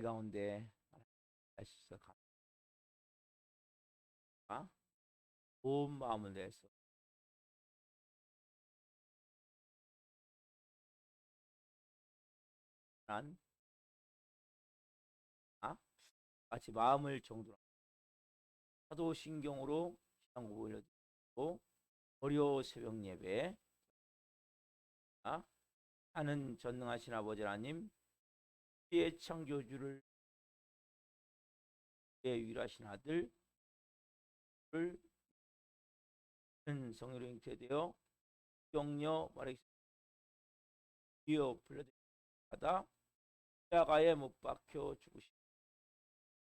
가운데 하셔서 감사합니다. 온 마음을 내서 난 같이 마음을 정돈하고 사도신경으로 시간곡 올려드리고 월요 새벽 예배 하는 전능하신 아버지 하나님, 우리의 창조주를 유일하신 아들을 성령으로 잉태되어 영녀 마리아 불러드립니다. 십자가에 못 박혀 죽으신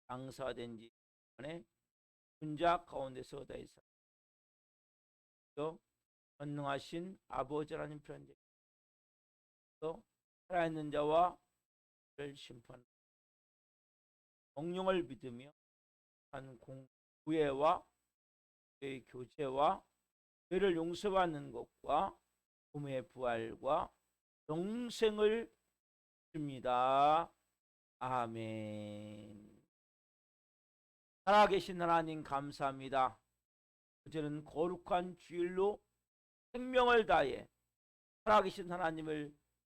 장사된 지 안에 분자 가운데서 다이사 전능하신 아버지 하나님 편에 살아있는 자와 심판 성령을 믿으며 한 구애와 교제와 죄를 용서받는 것과 몸의 부활과 영생을 줍니다. 아멘. 살아계신 하나님 감사합니다. 어제는 거룩한 주일로 생명을 다해 살아계신 하나님을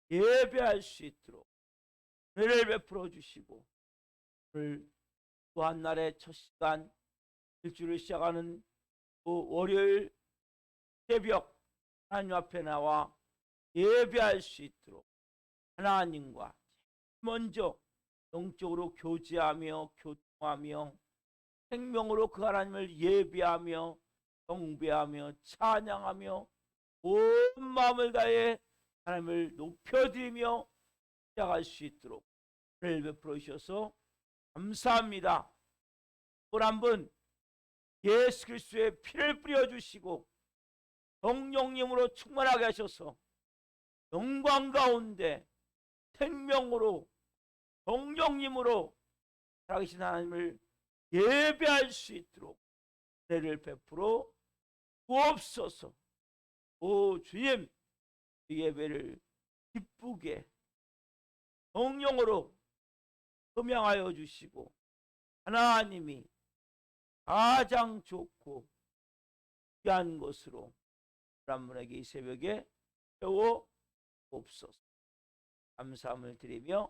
예배할 수 있도록 은혜를 베풀어 주시고, 오늘 또 한 날의 첫 시간 일주일을 시작하는 월요일 새벽 하나님 앞에 나와 예배할 수 있도록 하나님과 먼저 영적으로 교제하며 교통하며 생명으로 그 하나님을 예배하며 경배하며 찬양하며 온 마음을 다해 하나님을 높여드리며 시작할 수 있도록 은혜를 베풀어 주셔서 감사합니다. 또 한 번 예수 그리스도의 피를 뿌려주시고 성령님으로 충만하게 하셔서 영광 가운데 생명으로 성령님으로 살아계신 하나님을 예배할 수 있도록 은혜를 베풀어 주옵소서. 오 주님, 이 예배를 기쁘게 성령으로 음양하여 주시고 하나님이 가장 좋고 귀한 것으로 한 분에게 이 새벽에 세워 옵소서. 감사함을 드리며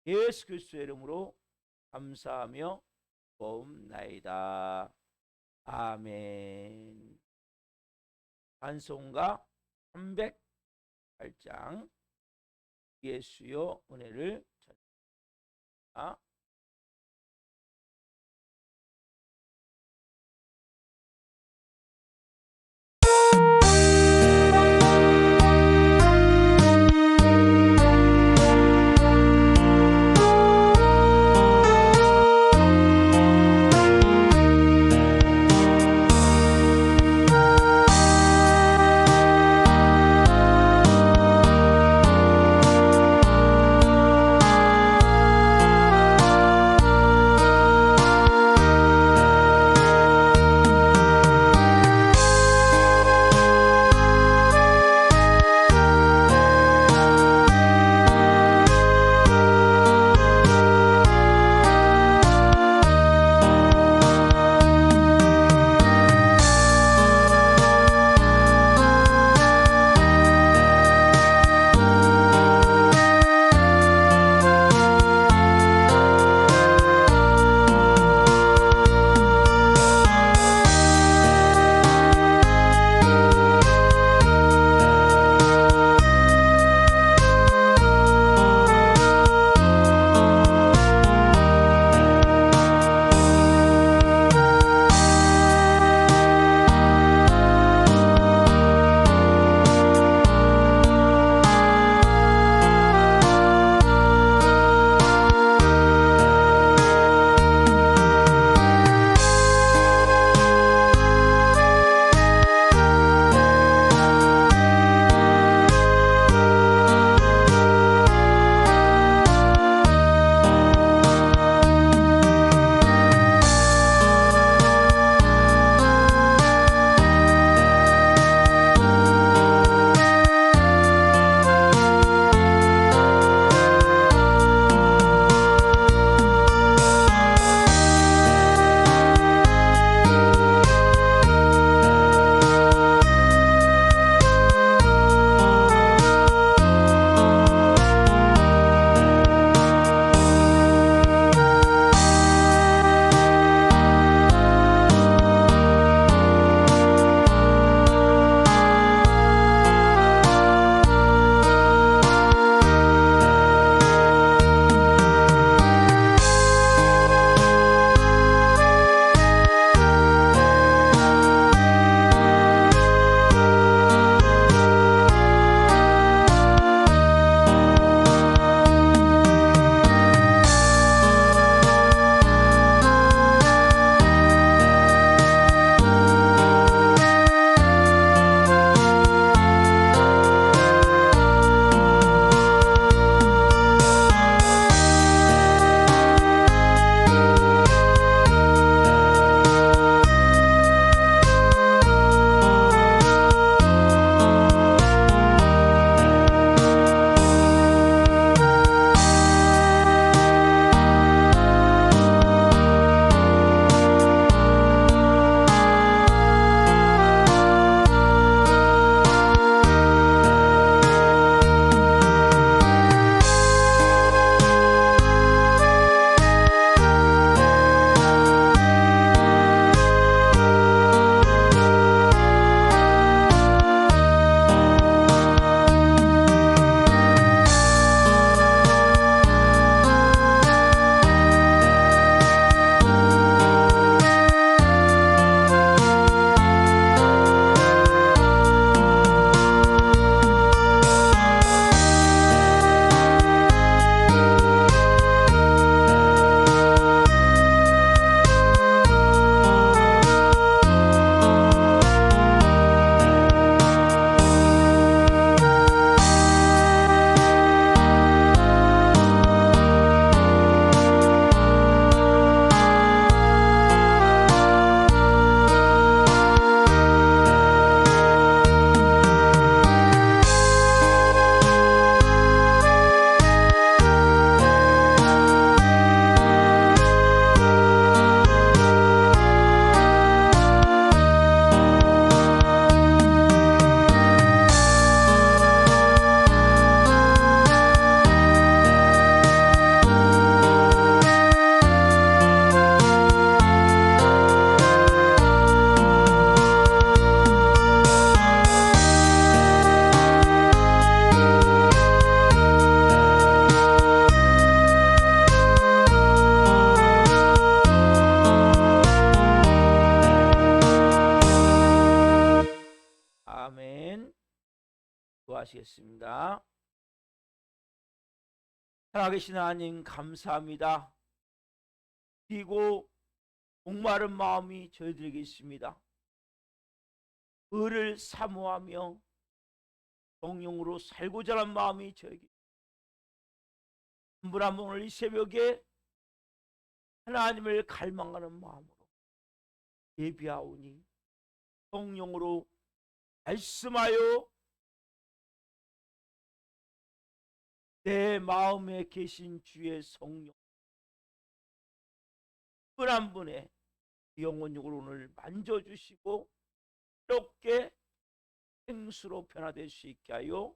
예수 그리스도의 이름으로 감사하며 고옵나이다. 아멘. 찬송가 308장 예수여 은혜를 전합니다. 기도하시겠습니다. 살아계신 하나님 감사합니다. 그리고 목마른 마음이 저희들에게 있습니다. 의를 사모하며 성령으로 살고자 하는 마음이 저에게 한 분 한 분 오늘 이 새벽에 하나님을 갈망하는 마음으로 예비하오니 성령으로 말씀하여 내 마음에 계신 주의 성령 한 분 한 분의 영혼육을 오늘 만져주시고 이렇게 생수로 변화될 수 있게 하여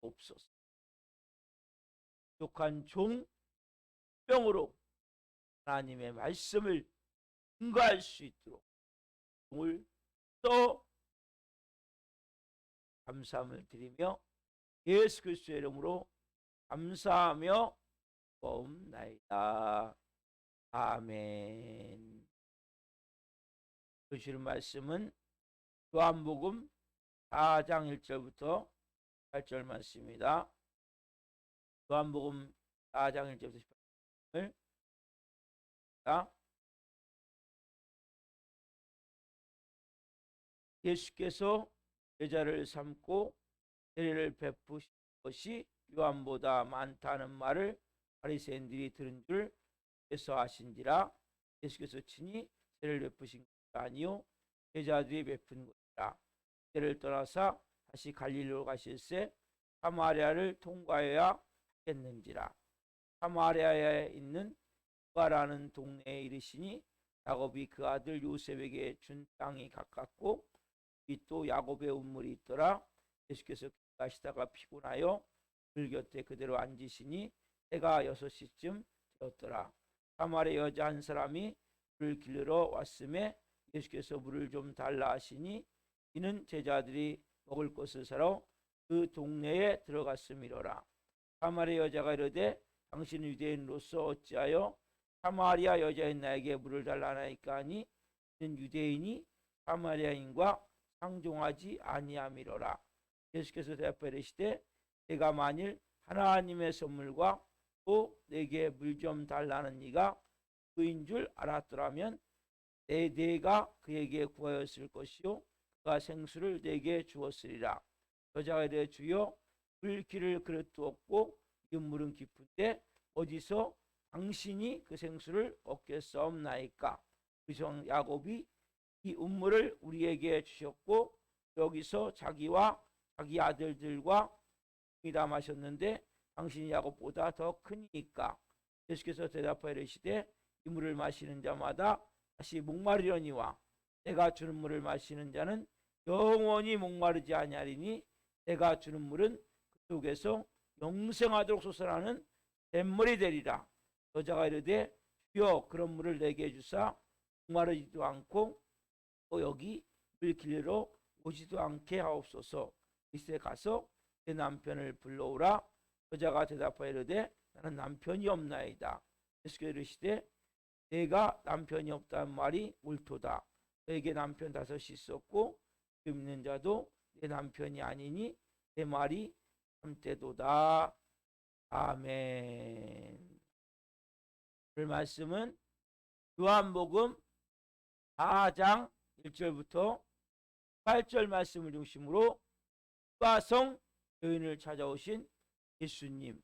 없소서. 부족한 종 명으로 하나님의 말씀을 증거할 수 있도록 오늘 또 감사함을 드리며 예수 그리스도의 이름으로 감사하며 고옵나이다. 아멘. 주시는 말씀은 요한복음 4장 1절부터 8절 말씀입니다. 요한복음 4장 1절부터 18절을 예수께서 제자를 삼고 세례를 베푸신 것이 요한보다 많다는 말을 바리새인들이 들은 줄 예서 하신지라. 예수께서 친히 세례를 베푸신 것이 아니요 제자들이 베푼 것이라. 세례를 떠나사 다시 갈릴리로 가실새 사마리아를 통과해야 하겠는지라. 사마리아에 있는 후가라는 동네에 이르시니 야곱이 그 아들 요셉에게 준 땅이 가깝고 이 또 야곱의 우물이 있더라. 예수께서 가시다가 피곤하여 그 곁에 그대로 앉으시니 해가 6시쯤 되었더라. 사마리아 여자 한 사람이 물을 길르러 왔음에 예수께서 물을 좀 달라 하시니 이는 제자들이 먹을 것을 사러 그 동네에 들어갔음이로라. 사마리아 여자가 이르되 당신은 유대인으로서 어찌하여 사마리아 여자인 나에게 물을 달라나이까 하니 이는 유대인이 사마리아인과 상종하지 아니함이로라. 예수께서 대답하여 이르시되 내가 만일 하나님의 선물과 또 내게 물 좀 달라는 네가 그인 줄 알았더라면 내가 그에게 구하였을 것이요 그가 생수를 내게 주었으리라. 여자가 이르되 주여 물 기를 그릇도 없고 이 물은 깊은데 어디서 당신이 그 생수를 얻겠사옵나이까. 그래서 야곱이 이 음물을 우리에게 주셨고 여기서 자기와 자기 아들들과 다 마셨는데 당신이 야곱보다 더 크니까. 예수께서 대답하여 이르시되 이 물을 마시는 자마다 다시 목마르려니와 내가 주는 물을 마시는 자는 영원히 목마르지 아니하리니 내가 주는 물은 그 속에서 영생하도록 솟아나는 샘물이 되리라. 여자가 이르되 주여 그런 물을 내게 주사 목마르지도 않고 또 여기 물 길러 오지도 않게 하옵소서. 이세 가서 내 남편을 불러오라. 여자가 대답하여 이르되 나는 남편이 없나이다. 예수께서 이르시되 내가 남편이 없다는 말이 옳도다. 너에게 남편 5이 있었고 지금 있는 자도 내 남편이 아니니 내 말이 참되도다. 아멘. 그 말씀은 요한복음 4장 1절부터 8절 말씀을 중심으로 후가성 여인을 찾아오신 예수님,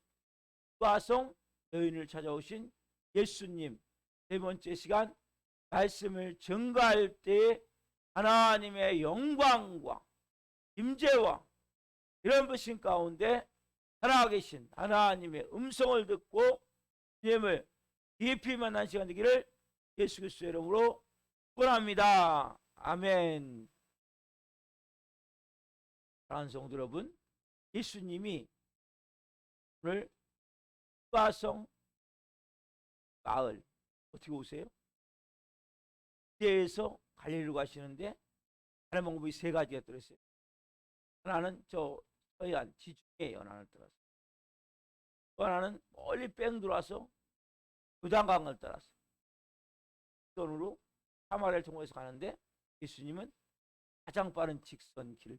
후가성 여인을 찾아오신 예수님, 세 번째 시간 말씀을 증거할 때 하나님의 영광과 임재와 이런 부신 가운데 살아계신 하나님의 음성을 듣고 주님을 깊이 만난 시간 되기를 예수 그리스도의 이름으로 축원합니다. 아멘. 사랑하는 성도 여러분, 예수님이 오늘 후가성 마을 어떻게 오세요? 유대에서 갈릴리로 가시는데 가는 방법이 3가지가 들었어요. 하나는 저 서해안 지중해 연안을 따라서, 또 하나는 멀리 뺑 돌아서 요단강을 따라서 직선으로 사마리아를 통해서 가는데 예수님은 가장 빠른 직선 길을.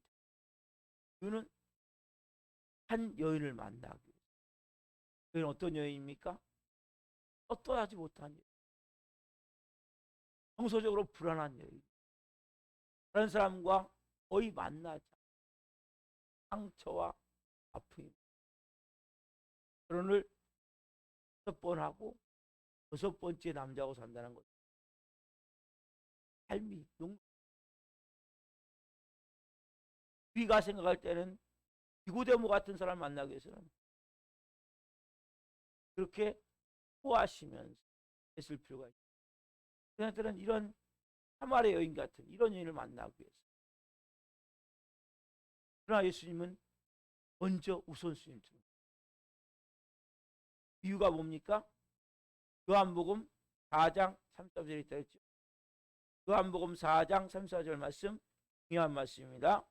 이유는 한 여인을 만나기 위해서. 여인 어떤 여인입니까? 어떠하지 못한 여인. 정서적으로 불안한 여인. 다른 사람과 거의 만나지 않는 상처와 아픔이. 결혼을 6번 하고 6번째 남자하고 산다는 것. 삶이 우리가 생각할 때는 니고데모 같은 사람을 만나기 위해서는 그렇게 후하시면서 했을 필요가 있죠. 그들은 이런 사마리아 여인 같은 이런 여인을 만나기 위해서. 그러나 예수님은 먼저 우선순위를 두는 거예요. 이유가 뭡니까? 요한복음 4장 34절에 있다 했죠. 요한복음 4장 34절 말씀 중요한 말씀입니다.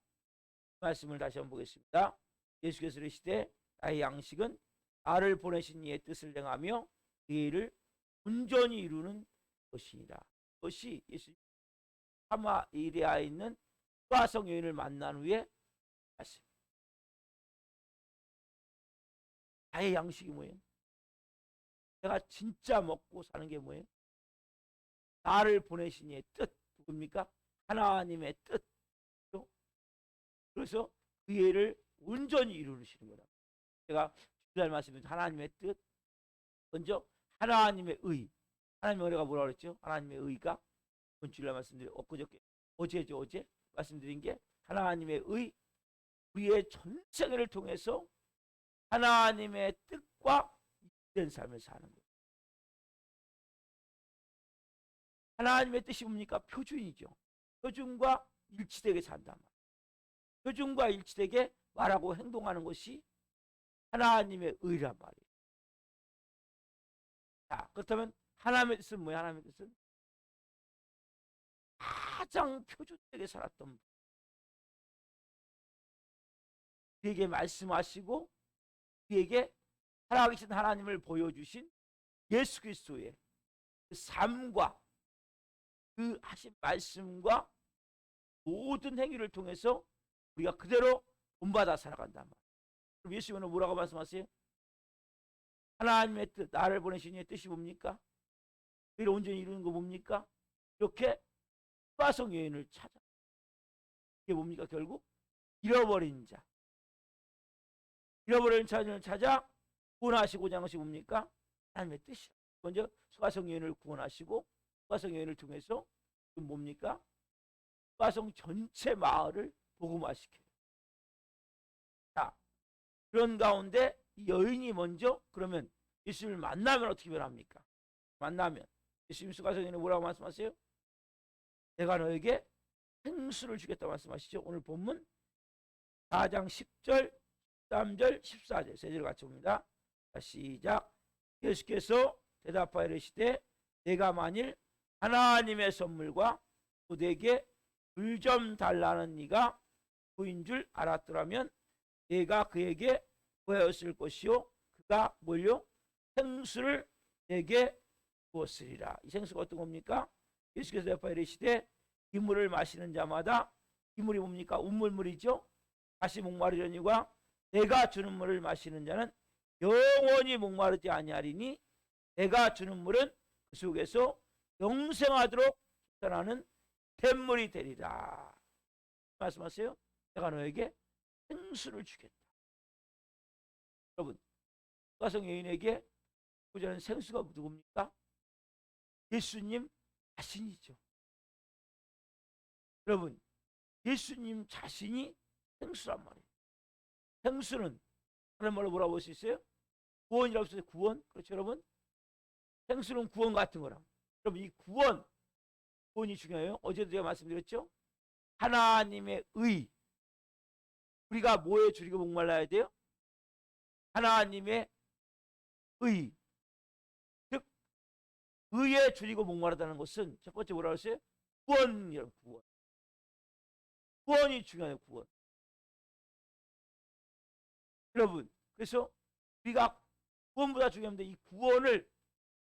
말씀을 다시 한번 보겠습니다. 예수께서 이르시되 나의 양식은 나를 보내신 이의 뜻을 행하며 그 일을 온전히 이루는 것이니라. 그것이 예수님 사마리아에 있는 유아성 여인을 만난 후에 말씀. 나의 양식이 뭐예요? 내가 진짜 먹고 사는 게 뭐예요? 나를 보내신 이의 뜻. 누굽니까? 하나님의 뜻. 그래서 그 일을 온전히 이루시는 거다. 제가 주일 말씀드린 하나님의 뜻. 먼저 하나님의 의. 하나님의 의가 뭐라고 그랬죠? 하나님의 의가 주일 말씀드린 엊그저께 어제죠. 어제 말씀드린 게 하나님의 의. 우리의 전생애를 통해서 하나님의 뜻과 일치된 삶을 사는 거예요. 하나님의 뜻이 뭡니까? 표준이죠. 표준과 일치되게 산단 말이에요. 표준과 일치되게 말하고 행동하는 것이 하나님의 의란 말이에요. 자, 그렇다면 하나님의 뜻은 뭐예요? 하나님의 뜻은 가장 표준되게 살았던 분. 우리에게 말씀하시고 우리에게 살아계신 하나님을 보여주신 예수 그리스도의 그 삶과 그 하신 말씀과 모든 행위를 통해서 우리가 그대로 본받아 살아간단 말이에요. 그럼 예수님은 뭐라고 말씀하세요? 하나님의 뜻, 나를 보내신 이의 뜻이 뭡니까? 그를 온전히 이루는 거 뭡니까? 이렇게 유아성 여인을 찾아. 이게 뭡니까? 결국 잃어버린 자. 잃어버린 자를 찾아 구원하시고자 하는 것이 뭡니까? 하나님의 뜻이야. 먼저 수가성 여인을 구원하시고 수가성 여인을 통해서 뭡니까? 수가성 전체 마을을 복음화시켜요. 자, 그런 가운데 이 여인이 먼저 그러면 예수님을 만나면 어떻게 변합니까? 만나면 예수님 수가성 여인이 뭐라고 말씀하세요? 내가 너에게 생수를 주겠다고 말씀하시죠. 오늘 본문 4장 10절 13절 14절 세 절 같이 봅니다. 시작. 예수께서 대답하여 이르시되 내가 만일 하나님의 선물과 그에게 물 좀 달라는 네가 그인 줄 알았더라면 내가 그에게 구하였을 것이요 그가 뭘요? 생수를 내게 부었으리라. 이 생수가 어떤 겁니까? 예수께서 대답하여 이르시되 이 물을 마시는 자마다 이 물이 뭡니까? 운물물이죠. 다시 목마르려니와 내가 주는 물을 마시는 자는 영원히 목마르지 아니하리니 내가 주는 물은 그 속에서 영생하도록 솟아나는 샘물이 되리라. 말씀하세요. 내가 너에게 생수를 주겠다. 여러분, 가성 여인에게 구자는 생수가 누굽니까? 예수님 자신이죠. 여러분, 예수님 자신이 생수란 말이에요. 생수는 다른 말로 뭐라고 볼 수 있어요? 구원이라고 할 수 있어요. 구원. 그렇죠, 여러분? 생수는 구원 같은 거라. 여러분, 이 구원이 중요해요. 어제도 제가 말씀드렸죠? 하나님의 의. 우리가 뭐에 줄이고 목말라야 돼요? 하나님의 의. 즉, 의에 줄이고 목마르다는 것은 첫 번째 뭐라고 했어요? 구원이라고. 구원. 구원이 중요해요. 구원. 여러분, 그래서 우리가 구원보다 중요한데 이 구원을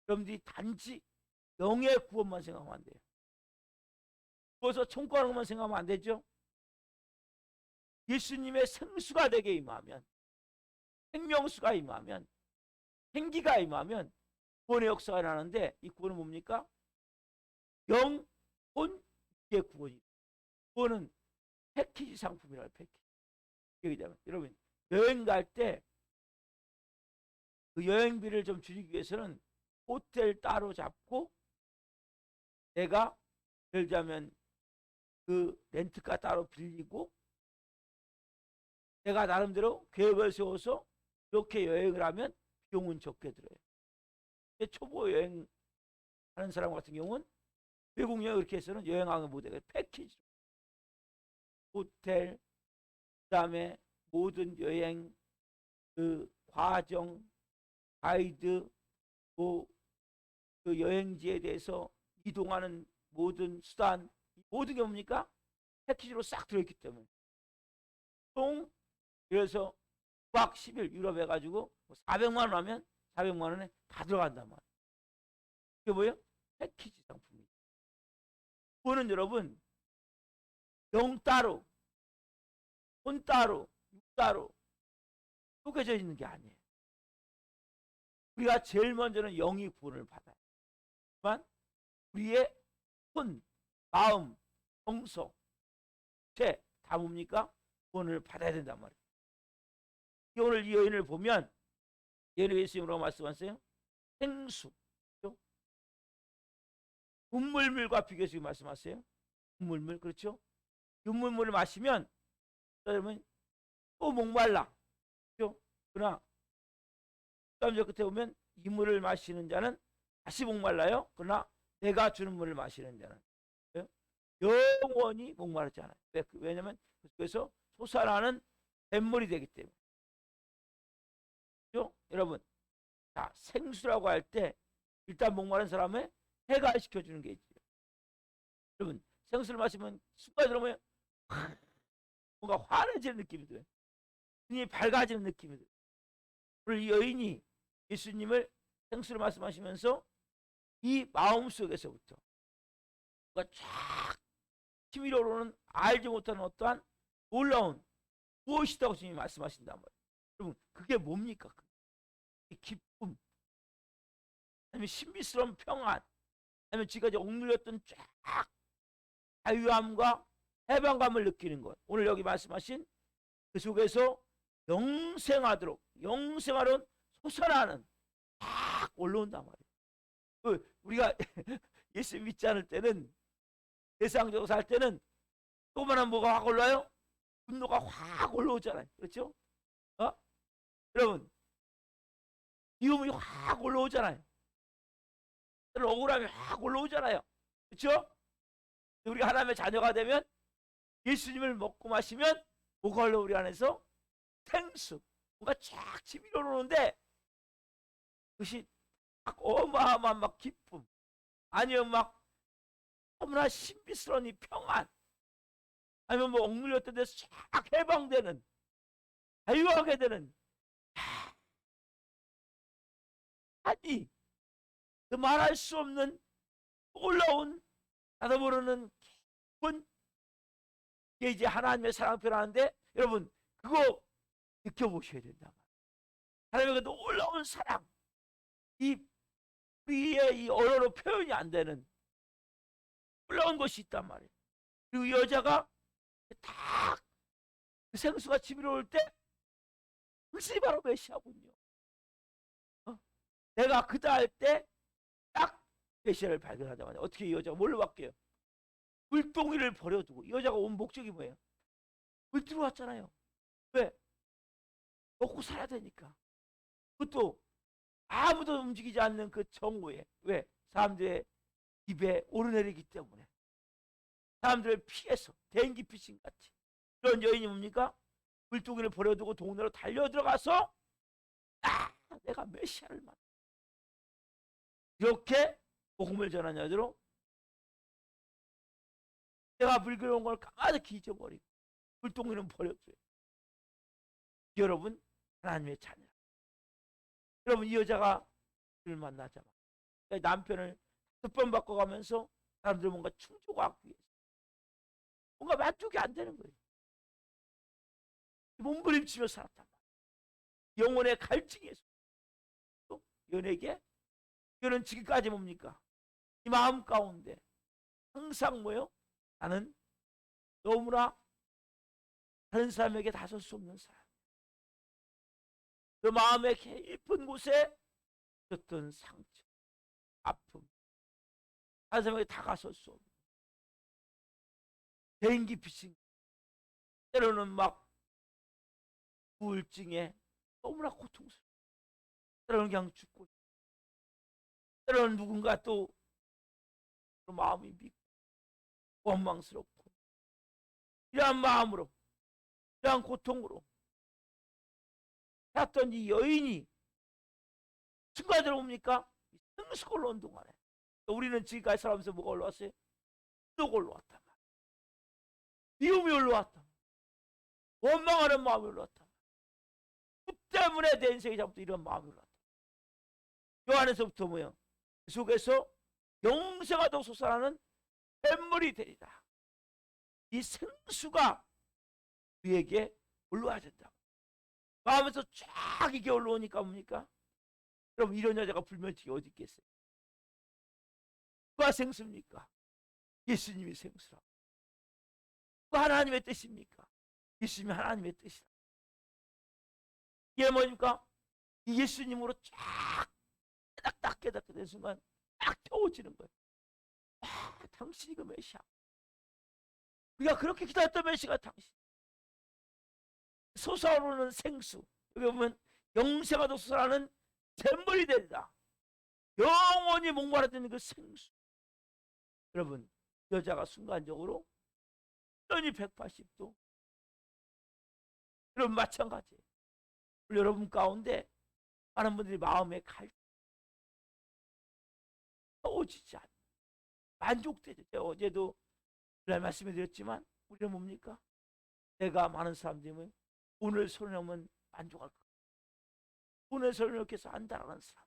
여러분들이 단지 영의 구원만 생각하면 안 돼요. 그래서 천국하는 것만 생각하면 안 되죠. 예수님의 생수가 되게 임하면 생명수가 임하면, 생기가 임하면 구원의 역사가 일어나는데, 이 구원은 뭡니까? 영, 혼, 육의 구원이. 구원은 패키지 상품이라고. 패키지. 여러분, 여행 갈 때 그 여행비를 좀 줄이기 위해서는 호텔 따로 잡고, 내가 예를 들자면 그 렌트카 따로 빌리고, 내가 나름대로 계획을 세워서 이렇게 여행을 하면 비용은 적게 들어요. 초보 여행 하는 사람 같은 경우는 외국 여행 이렇게 해서는 여행하는 못해요. 패키지, 호텔, 그다음에 모든 여행 그 과정, 가이드, 그 여행지에 대해서 이동하는 모든 수단, 모든 게 뭡니까? 패키지로 싹 들어있기 때문에. 총 그래서 9박 10일 유럽 해가지고 400만 원 하면 400만 원에 다 들어간단 말이에요. 이게 뭐예요? 패키지 상품이에요. 그거는 여러분 영 따로, 혼 따로, 육 따로 속여져 있는 게 아니에요. 우리가 제일 먼저는 영이 구원을 받아요. 하지만 우리의 혼, 마음, 정서, 죄 다 뭡니까? 구원을 받아야 된단 말이에요. 오늘 이 여인을 보면 예수님이 예수님으로 말씀하세요. 생수, 그렇죠? 분물물과 비교해서 말씀하세요. 분물물, 그렇죠? 분물물을 마시면 여러분 또 목말라, 그렇죠? 그러나 다음 절 끝에 보면 이 물을 마시는 자는 다시 목말라요. 그러나 내가 주는 물을 마시는 자는 영원히 목마르지 않아요. 왜냐하면 그래서 솟아나는 샘물이 되기 때문에. 그렇죠? 여러분, 자, 생수라고 할 때 일단 목마른 사람의 해갈시켜주는 게 있죠. 여러분, 생수를 마시면 순간 들어오면 뭔가 환해지는 느낌이 들어요. 눈이 밝아지는 느낌이 들어요. 오늘 이 여인이 예수님을 생수를 말씀하시면서 이 마음속에서부터 뭔가 쫙 치밀어 오르는 알지 못하는 어떠한 놀라운 무엇이다고 주님이 말씀하신단 말이에요. 여러분, 그게 뭡니까? 기쁨, 아니면 신비스러운 평안, 아니면 지금까지 억눌렸던 쫙 자유함과 해방감을 느끼는 것. 오늘 여기 말씀하신 그 속에서 영생하도록, 영생하는 솟아나는 딱 올라온단 말이에요. 우리가 예수 믿지 않을 때는, 세상적으로 살 때는 조그만한 뭐가 확 올라요? 분노가 확 올라오잖아요. 그렇죠? 여러분, 미움이 확 올라오잖아요. 억울함이 확 올라오잖아요. 그렇죠? 우리가 하나님의 자녀가 되면 예수님을 먹고 마시면 뭐가 올라 우리 안에서? 생수, 뭔가 쫙 집이 올라오는데 그것이 막 어마어마한 막 기쁨, 아니면 막 너무나 신비스러운 이 평안, 아니면 뭐 억눌렸던 데서 쫙 해방되는, 자유하게 되는, 아니 그 말할 수 없는 올라온 나도 모르는 기쁨, 이게 이제 하나님의 사랑 표현하는데 여러분 그거 느껴보셔야 된다. 하나님의 그 놀라운 사랑, 이 우리의 이 언어로 표현이 안 되는 놀라운 것이 있단 말이에요. 그리고 이 여자가 딱 그 생수가 집으로 올 때 그것이 바로 메시아군요. 내가 그다 할 때 딱 메시아를 발견하자마자 어떻게 이 여자가 뭘로 바뀌어요? 물동이를 버려두고, 이 여자가 온 목적이 뭐예요? 물 들어왔잖아요. 왜? 먹고 살아야 되니까. 그것도 아무도 움직이지 않는 그 정오에. 왜? 사람들의 입에 오르내리기 때문에. 사람들을 피해서 dengue 피싱 같이. 그런 여인이 뭡니까? 물동이를 버려두고 동네로 달려 들어가서 내가 메시아를 만나. 이렇게 복음을 전한 여자로 내가 불교로운 걸 까마득히 잊어버리고 물동이는 버렸어요. 여러분, 하나님의 자녀. 여러분, 이 여자가 그를 만나자마자 남편을 10번 바꿔가면서 사람들 뭔가 충족하기 위해서 뭔가 만족이 안 되는 거예요. 몸부림치며 살았단 말이에요. 영혼의 갈증에서 또 연에게 이거는 지금까지 뭡니까? 이 마음 가운데 항상 뭐요? 나는 너무나 다른 사람에게 다설 수 없는 사람. 그 마음의 깊은 곳에 어떤 상처, 아픔, 다른 사람에게 다가설 수 없는 대인기 피신, 때로는 막 우울증에 너무나 고통스러워. 때로는 그냥 죽고, 때로는 누군가 또 마음이 믿고 원망스럽고, 이러한 마음으로, 이러한 고통으로 살았던 이 여인이 순간적으로 뭡니까? 성숙 올라온 동안에 우리는 지금까지 살아면서 뭐가 올라왔어요? 뚝 올라왔단 말이야. 미움이 올라왔단 말이야. 원망하는 마음이 올라왔단 말이야. 그 때문에 내 인생에 잘부터 이런 마음이 올라왔다. 요 안에서부터 뭐요? 그 속에서 영생하도록 솟아나는 샘물이 되리라. 이 생수가 우리에게 올라와야 된다. 마음에서 쫙 이게 올라오니까 뭡니까? 그럼 이런 여자가 불면증이 어디 있겠어요? 누가 생수입니까? 예수님이 생수라. 누가 하나님의 뜻입니까? 예수님이 하나님의 뜻이라. 이게 뭡니까? 이 예수님으로 쫙 딱 깨닫게 된 순간 딱 태워지는 거예요. 아, 당신이 그 메시아. 우리가 그렇게 기다렸던 메시아가 당신. 솟아오르는 생수. 여기 보면 영생하도록 솟아나는 샘물이 되리라. 영원히 목마르다는 그 생수. 여러분, 여자가 순간적으로 완전히 180도. 여러분 마찬가지예요. 여러분 가운데 많은 분들이 마음에 오지지 않는 만족되죠. 제가 어제도 그날 말씀을 드렸지만 우리는 뭡니까? 내가 많은 사람들이 오늘 손을 넣으면 만족할 거야. 오늘 손을 넣게 해서 안다라는 사람.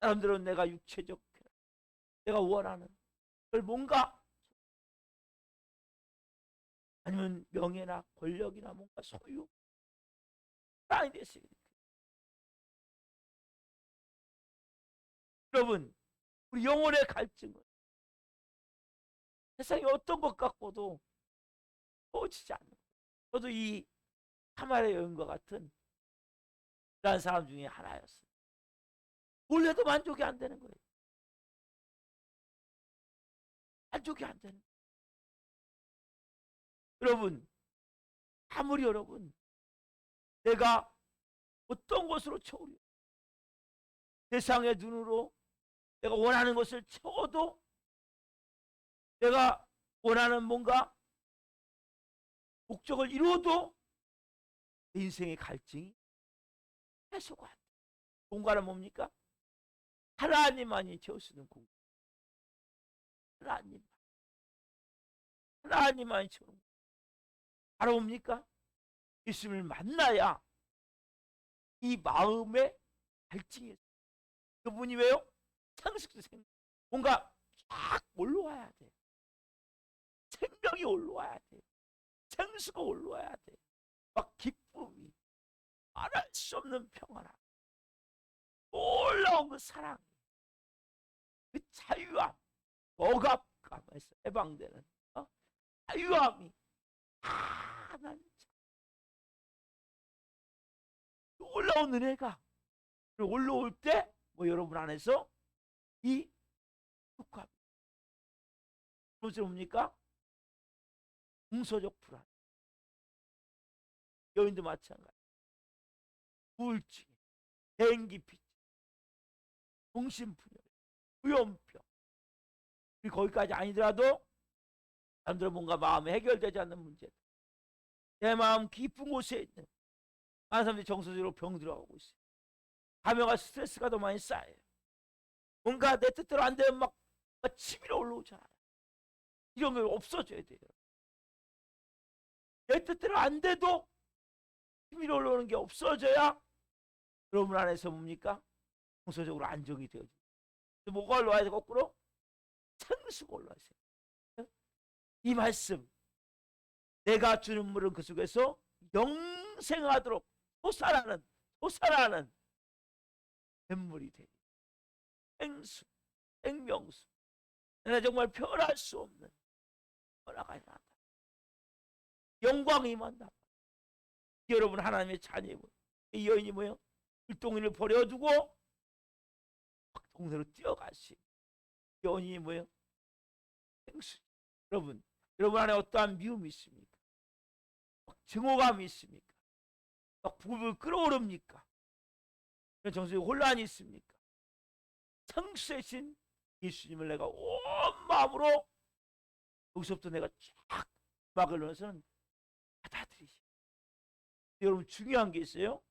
사람들은 내가 육체적 내가 원하는 그걸 뭔가 아니면 명예나 권력이나 뭔가 소유 땅이 됐어요. 여러분, 우리 영혼의 갈증은 세상에 어떤 것 갖고도 꺼지지 않는 거예요. 저도 이 사마리아 여인과 같은 그런 사람 중에 하나였어요. 뭘 해도 만족이 안 되는 거예요. 만족이 안 되는 거예요. 여러분, 아무리 여러분 내가 어떤 것으로 채우려 세상의 눈으로 내가 원하는 것을 채워도 내가 원하는 뭔가 목적을 이루어도 내 인생의 갈증이 해소가 안 돼. 공간은 뭡니까? 하나님만이 채울 수 있는 공간. 하나님만이 채우는 공간. 바로 뭡니까? 예수님을 만나야 이 마음의 갈증이 그분이 왜요? 상식도 뭔가 쫙 올라와야 돼. 생명이 올라와야 돼. 생수가 올라와야 돼. 막 기쁨이 말할 수 없는 평안함 올라온 그 사랑 그 자유함 억압감에서 해방되는 자유함이 하나님 올라온 은혜가 올라올 때 뭐 여러분 안에서 이 축합 무슨 뭡니까? 공소적 불안 여인도 마찬가지 우울증 대인기피증 정신분열 부연병 우리 거기까지 아니더라도 사람들은 뭔가 마음에 해결되지 않는 문제들 내 마음 깊은 곳에 있는 많은 사람들이 정서적으로 병 들어가고 있어요. 감염과 스트레스가 더 많이 쌓여요. 뭔가 내 뜻대로 안 되면 막 치밀어 올라오잖아요. 이런 게 없어져야 돼요. 내 뜻대로 안 돼도 치밀어 올라오는 게 없어져야 여러분 안에서 뭡니까? 정서적으로 안정이 되어져요. 뭐가 올라와야 돼? 거꾸로? 생수가 올라와야 돼요. 이 말씀 내가 주는 물은 그 속에서 영생하도록 솟아나는 샘물이 되니 생수, 생명수, 내가 정말 변할 수 없는 변화가 일어난다. 영광이 임한다. 여러분 하나님의 자녀이고 이 여인이 뭐예요? 불덩이를 버려두고 동네로 뛰어가시. 여인이 뭐예요? 생수. 여러분 안에 어떠한 미움이 있습니까? 증오감이 있습니까? 부부를 끌어오릅니까? 그런 정신의 혼란이 있습니까? 성수의 신 예수님을 내가 온 마음으로 여기서부터 내가 쫙 막을 넣어서는 받아들이시. 여러분 중요한 게 있어요.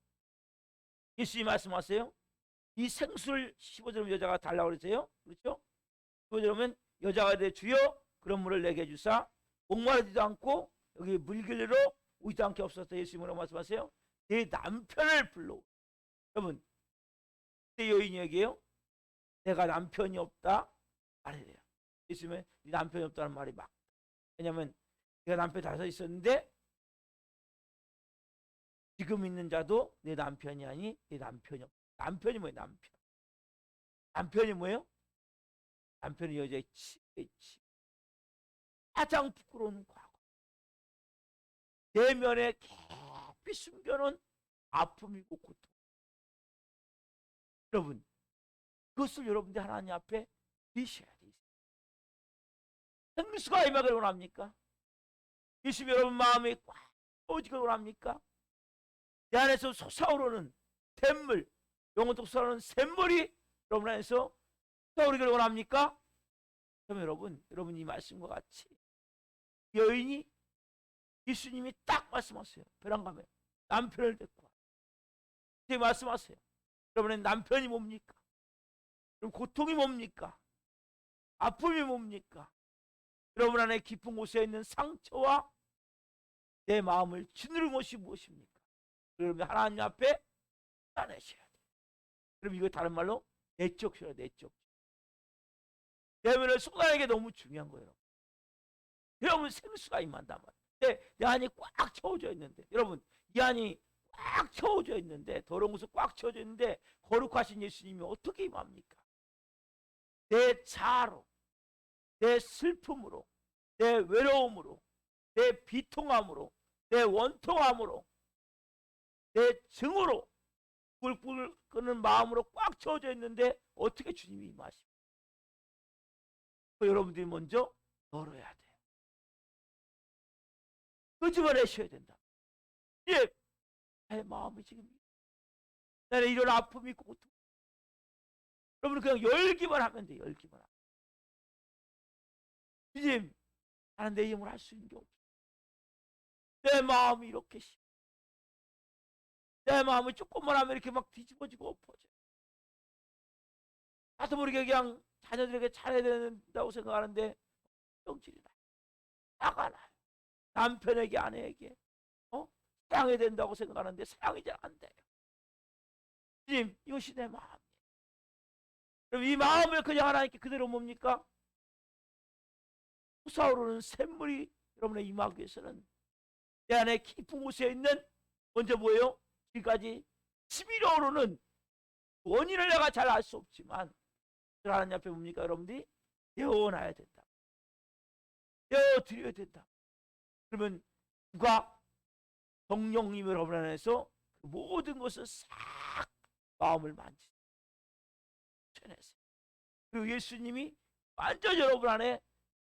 예수님 말씀하세요. 이 생수를 15절 여자가 달라고 그랬어요. 그렇죠? 15절은 여자가 이르되 주여 그런 물을 내게 주사 목마르지도 않고 여기 물길로 오지도 않게 없어서 예수님으로 말씀하세요. 내 남편을 불러. 여러분 내 여인이 얘기해요. 내가 남편이 없다 말이래요. 예수님은 네 남편이 없다는 말이 막. 왜냐하면 내가 남편이 다섯 있었는데 지금 있는 자도 내 남편이 아니 내 남편이 없다. 남편이 뭐예요? 남편이 뭐예요? 남편이 여자의 치부의 치부. 가장 부끄러운 과거. 내면에 깊이 숨겨놓은 아픔이고 고통. 여러분 그것을 여러분들 하나님 앞에 드셔야 돼요. 생수가 임하기를 원합니까? 예수님 여러분 마음이 꽉 채워지기를 원합니까? 내 안에서 솟아오르는 샘물, 영혼도 솟아오르는 샘물이 여러분 안에서 솟아오르기를 원합니까? 그럼 여러분 이 말씀과 같이 여인이 예수님이 딱 말씀하세요. 벼랑감에 남편을 데리고 와. 이제 말씀하세요. 여러분의 남편이 뭡니까? 그럼 고통이 뭡니까? 아픔이 뭡니까? 여러분 안에 깊은 곳에 있는 상처와 내 마음을 짓누른 것이 무엇입니까? 그러면 하나님 앞에 쏟아내셔야 돼요. 그럼 이거 다른 말로 내적 쇼야, 내적. 내면을 쏟아내기 너무 중요한 거예요. 여러분 생수가 임한단 말이에요. 내 안이 꽉 채워져 있는데 여러분 이 안이 꽉 채워져 있는데 더러운 곳에 꽉 채워져 있는데 거룩하신 예수님이 어떻게 임합니까? 내 자아로, 내 슬픔으로, 내 외로움으로, 내 비통함으로, 내 원통함으로, 내 증오로 꿀꿀 끄는 마음으로 꽉 채워져 있는데 어떻게 주님이 임하십니까? 여러분들이 먼저 열어야 돼요. 끄집어내셔야 된다. 예, 내 마음이 지금 나는 이런 아픔이 있고 고통. 여러분 그냥 열기만 하면 돼. 열기만 하면. 주님, 나는 내 힘으로 할 수 있는 게 없어. 내 마음이 이렇게 심해. 내 마음이 조금만 하면 이렇게 막 뒤집어지고 엎어져. 나도 모르게 그냥 자녀들에게 잘해야 된다고 생각하는데 정질이 나요. 화가 나요. 남편에게 아내에게 사랑해야 된다고 생각하는데 사랑이 잘 안 돼요. 주님, 이것이 내 마음이에요. 그럼 이 마음을 그냥 하나님께 그대로 뭡니까? 솟아오르는 샘물이 여러분의 임하기 위해서는 내 안에 깊은 곳에 있는 먼저 뭐예요? 지금까지 치밀어 오르는 원인을 내가 잘 알 수 없지만 하나님 앞에 뭡니까? 여러분들이 내어놔야 된다. 내어드려야 된다. 그러면 누가 성령님을 여러분 안에서 그 모든 것을 싹 마음을 만지세요. 그리고 예수님이 완전 여러분 안에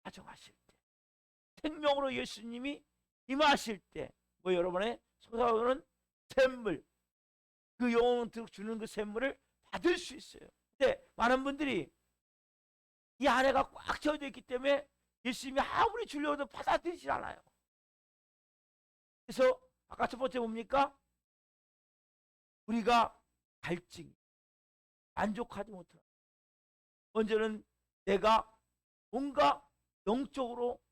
가정하실 때 생명으로 예수님이 임하실 때 뭐 여러분의 솟아오르는 샘물 그 영혼 주는 그 샘물을 받을 수 있어요. 근데 많은 분들이 이 안에가 꽉 채워져 있기 때문에 예수님이 아무리 주려고 해도 받아들이질 않아요. 그래서 아까 첫 번째 뭡니까? 우리가 갈증 만족하지 못하는 먼저는 내가 뭔가 영적으로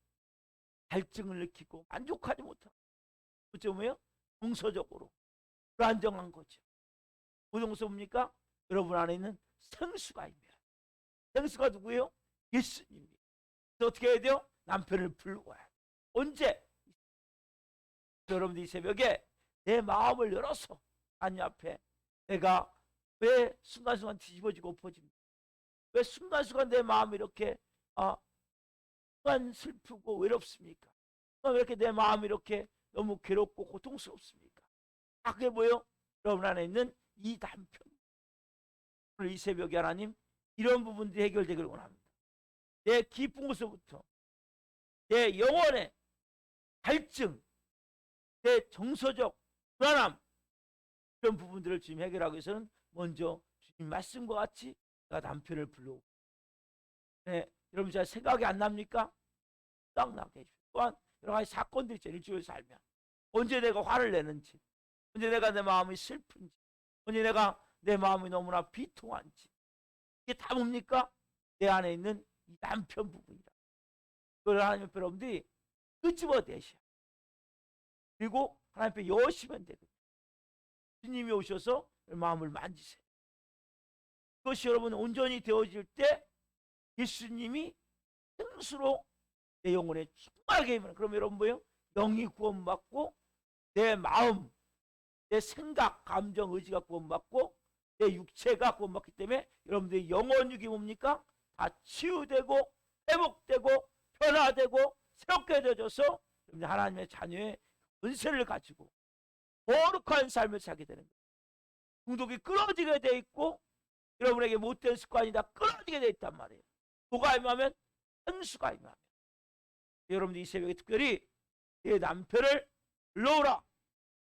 갈증을 느끼고 만족하지 못하는 그게 뭐예요? 정서적으로 불안정한 거죠. 무정서 뭡니까? 여러분 안에 있는 생수가 있습니다. 생수가 누구예요? 예수님이에요. 그래서 어떻게 해야 돼요? 남편을 불러와야 돼요. 언제? 여러분들이 새벽에 내 마음을 열어서 하나님 앞에 내가 왜 순간순간 뒤집어지고 엎어집니까? 왜 순간순간 내 마음이 이렇게 순간 슬프고 외롭습니까? 왜 이렇게 내 마음이 이렇게 너무 괴롭고 고통스럽습니까? 그게 뭐예요? 여러분 안에 있는 이 남편. 오늘 이 새벽에 하나님 이런 부분들이 해결되기를 원합니다. 내 깊은 곳에서부터 내 영혼의 갈증, 내 정서적 불안함, 이런 부분들을 지금 해결하기 위해서는 먼저 주님 말씀과 같이 내가 남편을 불러오고, 네, 여러분 제가 생각이 안 납니까? 딱 나게 해주세요. 또한 여러 가지 사건들이 있죠. 일주일 살면 언제 내가 화를 내는지, 언제 내가 내 마음이 슬픈지, 언제 내가 내 마음이 너무나 비통한지, 이게 다 뭡니까? 내 안에 있는 이 남편 부분이다. 그걸 하나님 앞에 여러분들이 끄집어내셔. 그리고 하나님 앞에 여시면 되거든요. 주님이 오셔서 마음을 만지세요. 그것이 여러분 온전히 되어질 때 예수님이 생수로 내 영혼에 충만하게 임하는, 그럼 여러분 뭐예요? 영이 구원받고 내 마음, 내 생각, 감정, 의지가 구원받고 내 육체가 구원받기 때문에 여러분들의 영혼육이 뭡니까? 다 치유되고 회복되고 변화되고 새롭게 되어져서 하나님의 자녀의 은세를 가지고 거룩한 삶을 살게 되는 거예요. 중독이 끊어지게 돼 있고 여러분에게 못된 습관이 다 끊어지게 돼 있단 말이에요. 누가 임하면? 현수가 임하면. 여러분들 이 새벽에 특별히 내 남편을 불러오라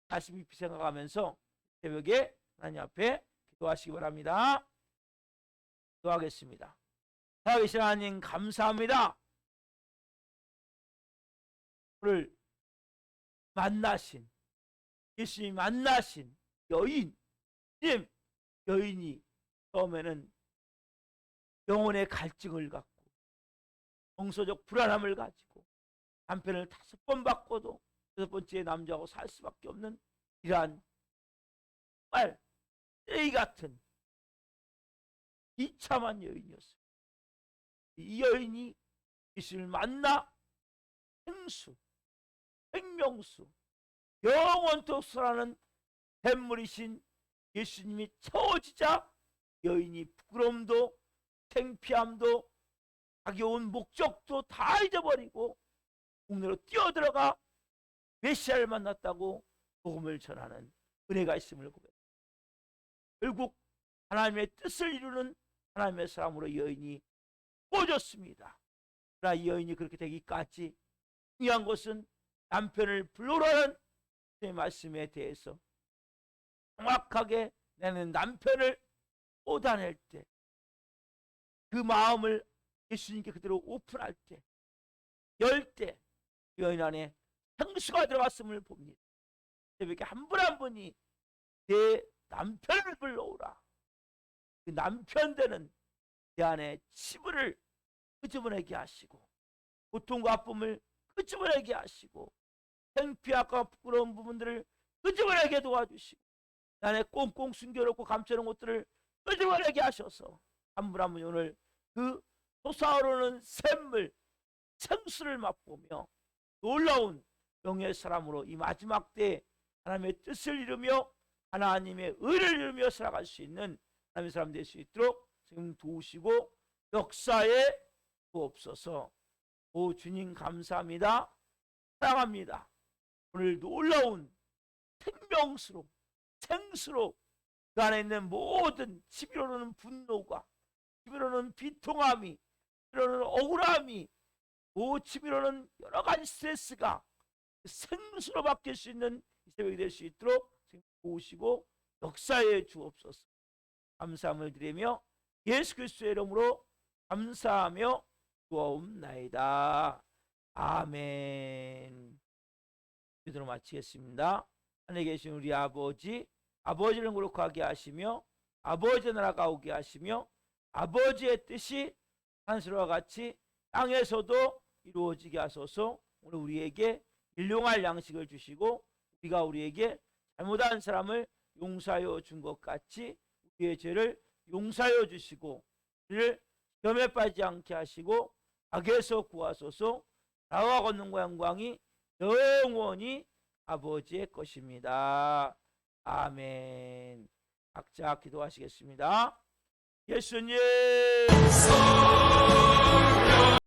말씀 깊이 생각하면서 새벽에 하나님 앞에 기도하시기 바랍니다. 기도하겠습니다. 살아계신 하나님 감사합니다. 오늘 만나신 예수님 만나신 여인, 여인이 처음에는 영혼의 갈증을 갖고 정서적 불안함을 가지고 남편을 5번 바꿔도 6번째 남자하고 살 수밖에 없는 이러한 정말 쓰레기 같은 비참한 여인이었어요. 이 여인이 예수님을 만나 생수, 생명수, 영원토록 살아나는 샘물이신 예수님이 채워지자 여인이 부끄러움도 창피함도 자기 온 목적도 다 잊어버리고 국내로 뛰어들어가 메시아를 만났다고 복음을 전하는 은혜가 있음을 고백합니다. 결국 하나님의 뜻을 이루는 하나님의 사람으로 여인이 꽂았습니다. 그러나 이 여인이 그렇게 되기까지 중요한 것은 남편을 불러오라는 제 말씀에 대해서 정확하게 나는 남편을 쏟아낼 때 그 마음을 예수님께 그대로 오픈할 때, 열 때 여인 안에 생수가 들어갔음을 봅니다. 새벽에 한 분 한 분이 내 남편을 불러오라. 그 남편 되는 내 안에 치부를 끄집어내게 하시고 고통과 아픔을 끄집어내게 하시고 창피함과 부끄러운 부분들을 끄집어내게 도와주시고 내 안에 꽁꽁 숨겨놓고 감춰놓은 것들을 끄집어내게 하셔서 한 분 한 분 오늘 그 솟아오르는 샘물 생수를 맛보며 놀라운 영의 사람으로 이 마지막 때에 하나님의 뜻을 이루며 하나님의 의를 이루며 살아갈 수 있는 하나님의 사람 될 수 있도록 지금 도우시고 역사에 주옵소서. 오 주님 감사합니다. 사랑합니다. 오늘 놀라운 생명수로 생수로 그 안에 있는 모든 치밀어오는 분노가, 치밀어오는 비통함이, 치밀어오는 억울함이, 치밀어오는 여러 가지 스트레스가 생수로 바뀔 수 있는 이 새벽이 될 수 있도록 도우시고 역사에 주옵소서. 감사함을 드리며 예수 그리스도의 이름으로 감사하며 구하옵나이다. 아멘. 기도로 마치겠습니다. 하늘에 계신 우리 아버지, 아버지를 거룩하게 하시며 아버지의 나라가 오게 하시며 아버지의 뜻이 하늘과 같이 땅에서도 이루어지게 하소서. 오늘 우리에게 일용할 양식을 주시고 우리가 우리에게 잘못한 사람을 용서하여 준 것 같이 우리의 죄를 용서하여 주시고 우리를 시험에 빠지지 않게 하시고 악에서 구하소서. 나와 권능과 영광이 영원히 아버지의 것입니다. 아멘. 각자 기도하시겠습니다. 예수님